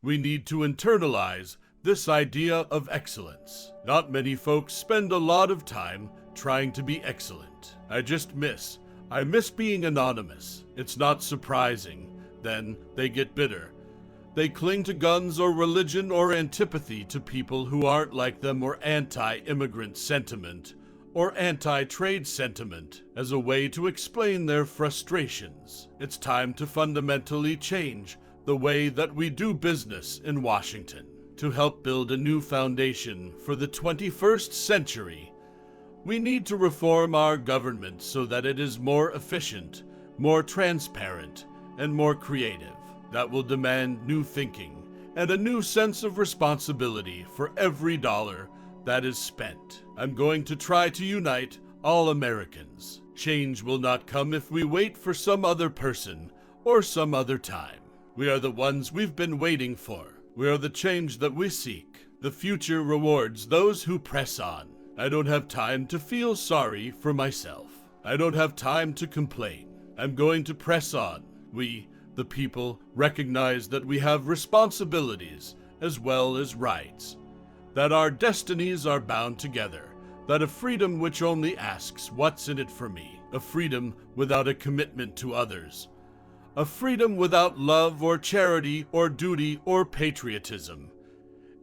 We need to internalize this idea of excellence. Not many folks spend a lot of time trying to be excellent. I miss being anonymous. It's not surprising. Then they get bitter. They cling to guns or religion or antipathy to people who aren't like them, or anti-immigrant sentiment or anti-trade sentiment as a way to explain their frustrations. It's time to fundamentally change the way that we do business in Washington. To help build a new foundation for the 21st century, we need to reform our government so that it is more efficient, more transparent, and more creative. That will demand new thinking and a new sense of responsibility for every dollar that is spent. I'm going to try to unite all Americans. Change will not come if we wait for some other person or some other time. We are the ones we've been waiting for. We are the change that we seek. The future rewards those who press on. I don't have time to feel sorry for myself. I don't have time to complain. I'm going to press on. We, the people, recognize that we have responsibilities as well as rights, that our destinies are bound together, that a freedom which only asks what's in it for me, a freedom without a commitment to others, a freedom without love or charity or duty or patriotism,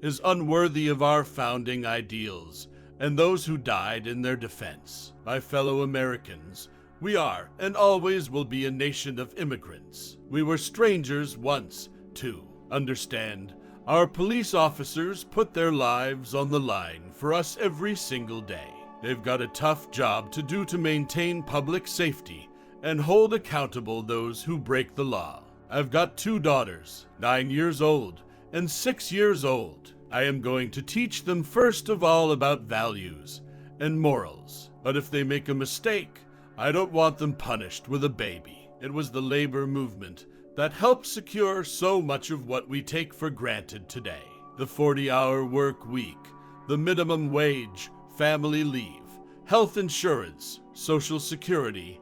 is unworthy of our founding ideals and those who died in their defense. My fellow Americans, we are and always will be a nation of immigrants. We were strangers once, too. Understand, our police officers put their lives on the line for us every single day. They've got a tough job to do to maintain public safety and hold accountable those who break the law. I've got 2 daughters, 9 years old and 6 years old. I am going to teach them first of all about values and morals. But if they make a mistake, I don't want them punished with a baby. It was the labor movement that helped secure so much of what we take for granted today. The 40-hour work week, the minimum wage, family leave, health insurance, Social Security,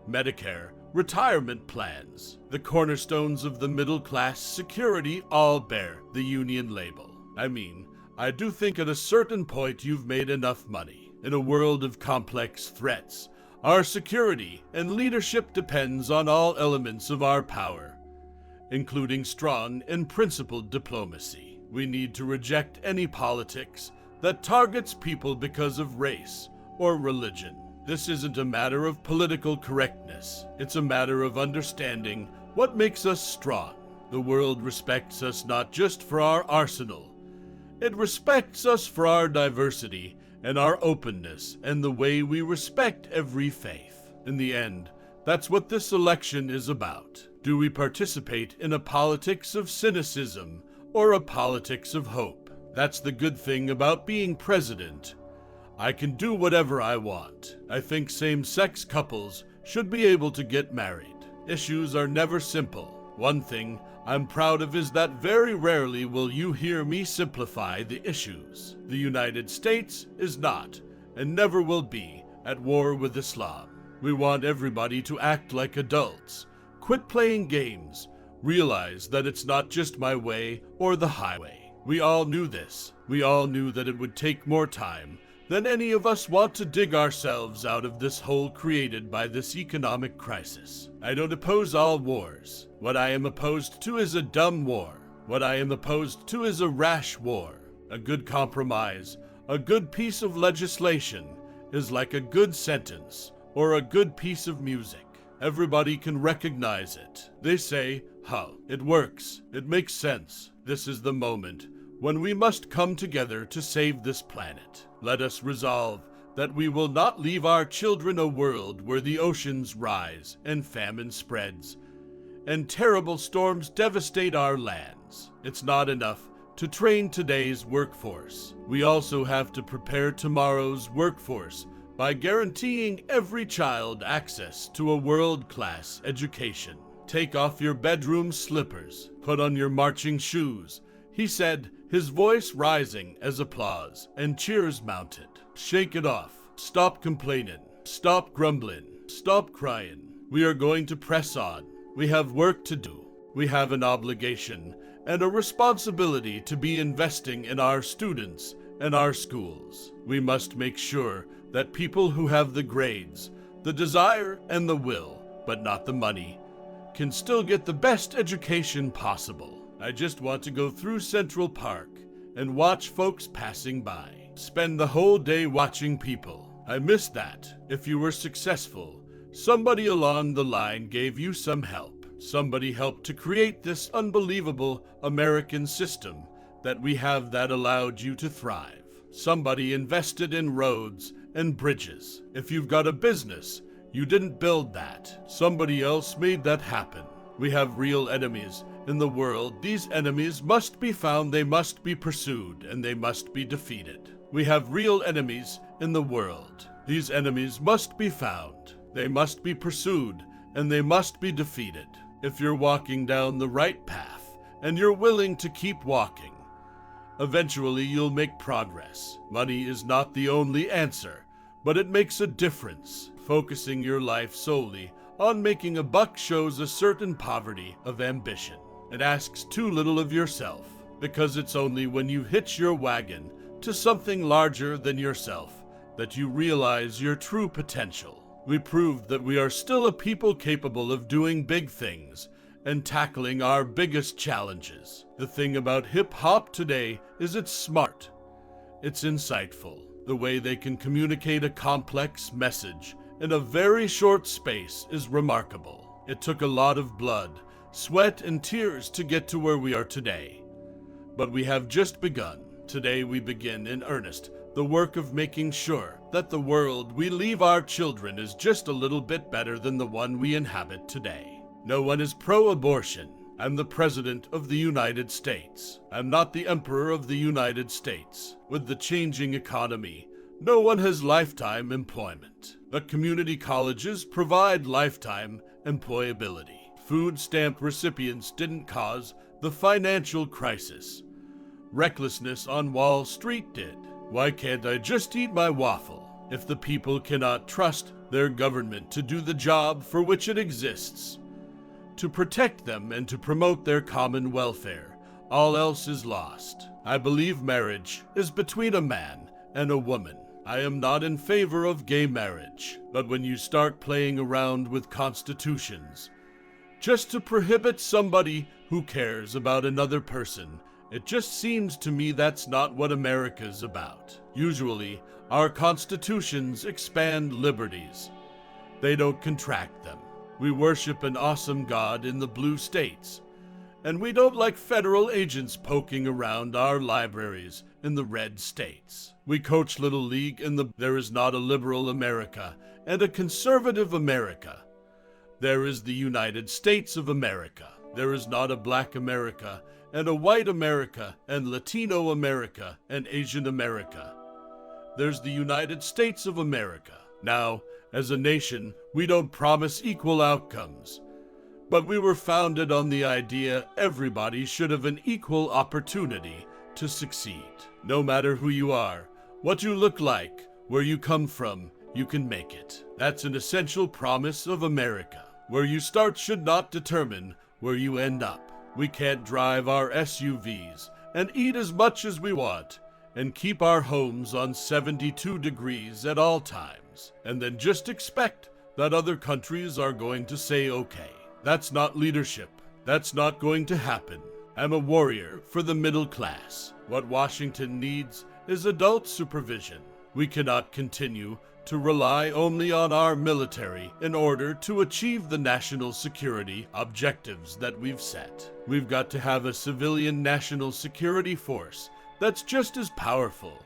Medicare, retirement plans. The cornerstones of the middle-class security all bear the union label. I do think at a certain point you've made enough money. In a world of complex threats, our security and leadership depends on all elements of our power, including strong and principled diplomacy. We need to reject any politics that targets people because of race or religion. This isn't a matter of political correctness. It's a matter of understanding what makes us strong. The world respects us not just for our arsenal. It respects us for our diversity and our openness and the way we respect every faith. In the end, that's what this election is about. Do we participate in a politics of cynicism or a politics of hope? That's the good thing about being president. I can do whatever I want. I think same-sex couples should be able to get married. Issues are never simple. One thing I'm proud of is that very rarely will you hear me simplify the issues. The United States is not, and never will be, at war with Islam. We want everybody to act like adults, quit playing games, realize that it's not just my way or the highway. We all knew this. We all knew that it would take more time than any of us want to dig ourselves out of this hole created by this economic crisis. I don't oppose all wars. What I am opposed to is a dumb war. What I am opposed to is a rash war. A good compromise, a good piece of legislation, is like a good sentence or a good piece of music. Everybody can recognize it. They say, it works. It makes sense. This is the moment when we must come together to save this planet. Let us resolve that we will not leave our children a world where the oceans rise and famine spreads and terrible storms devastate our lands. It's not enough to train today's workforce. We also have to prepare tomorrow's workforce by guaranteeing every child access to a world-class education. Take off your bedroom slippers, put on your marching shoes, he said, his voice rising as applause and cheers mounted. Shake it off. Stop complaining. Stop grumbling. Stop crying. We are going to press on. We have work to do. We have an obligation and a responsibility to be investing in our students and our schools. We must make sure that people who have the grades, the desire, and the will, but not the money, can still get the best education possible. I just want to go through Central Park and watch folks passing by. Spend the whole day watching people. I miss that. If you were successful, somebody along the line gave you some help. Somebody helped to create this unbelievable American system that we have that allowed you to thrive. Somebody invested in roads and bridges. If you've got a business, you didn't build that. Somebody else made that happen. We have real enemies in the world. These enemies must be found, they must be pursued, and they must be defeated. We have real enemies in the world. These enemies must be found, they must be pursued, and they must be defeated. If you're walking down the right path, and you're willing to keep walking, eventually you'll make progress. Money is not the only answer, but it makes a difference. Focusing your life solely on making a buck shows a certain poverty of ambition. It asks too little of yourself, because it's only when you hitch your wagon to something larger than yourself that you realize your true potential. We proved that we are still a people capable of doing big things and tackling our biggest challenges. The thing about hip-hop today is it's smart, it's insightful. The way they can communicate a complex message in a very short space is remarkable. It took a lot of blood, sweat, and tears to get to where we are today. But we have just begun. Today we begin in earnest the work of making sure that the world we leave our children is just a little bit better than the one we inhabit today. No one is pro-abortion. I'm the President of the United States. I'm not the Emperor of the United States. With the changing economy, no one has lifetime employment. But community colleges provide lifetime employability. Food stamp recipients didn't cause the financial crisis. Recklessness on Wall Street did. Why can't I just eat my waffle? If the people cannot trust their government to do the job for which it exists, to protect them and to promote their common welfare, all else is lost. I believe marriage is between a man and a woman. I am not in favor of gay marriage, but when you start playing around with constitutions just to prohibit somebody who cares about another person, it just seems to me that's not what America's about. Usually, our constitutions expand liberties. They don't contract them. We worship an awesome God in the blue states, and we don't like federal agents poking around our libraries in the red states. We coach Little League in the There is not a liberal America and a conservative America. There is the United States of America. There is not a black America and a white America and Latino America and Asian America. There's the United States of America. Now, as a nation, we don't promise equal outcomes, but we were founded on the idea everybody should have an equal opportunity to succeed. No matter who you are, what you look like, where you come from, you can make it. That's an essential promise of America. Where you start should not determine where you end up. We can't drive our SUVs and eat as much as we want and keep our homes on 72 degrees at all times, and then just expect that other countries are going to say okay. That's not leadership. That's not going to happen. I'm a warrior for the middle class. What Washington needs is adult supervision. We cannot continue to rely only on our military in order to achieve the national security objectives that we've set. We've got to have a civilian national security force that's just as powerful,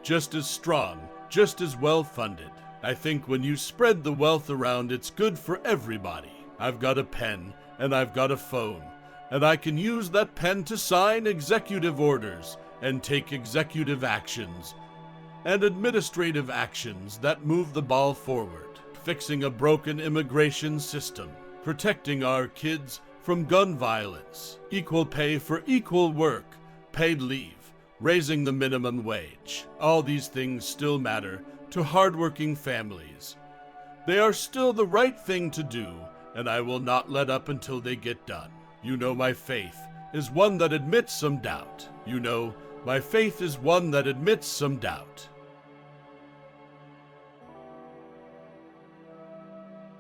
just as strong, just as well-funded. I think when you spread the wealth around, it's good for everybody. I've got a pen and I've got a phone, and I can use that pen to sign executive orders and take executive actions and administrative actions that move the ball forward, fixing a broken immigration system, protecting our kids from gun violence, equal pay for equal work, paid leave, raising the minimum wage. All these things still matter to hardworking families. They are still the right thing to do, and I will not let up until they get done. You know my faith is one that admits some doubt. You know, my faith is one that admits some doubt.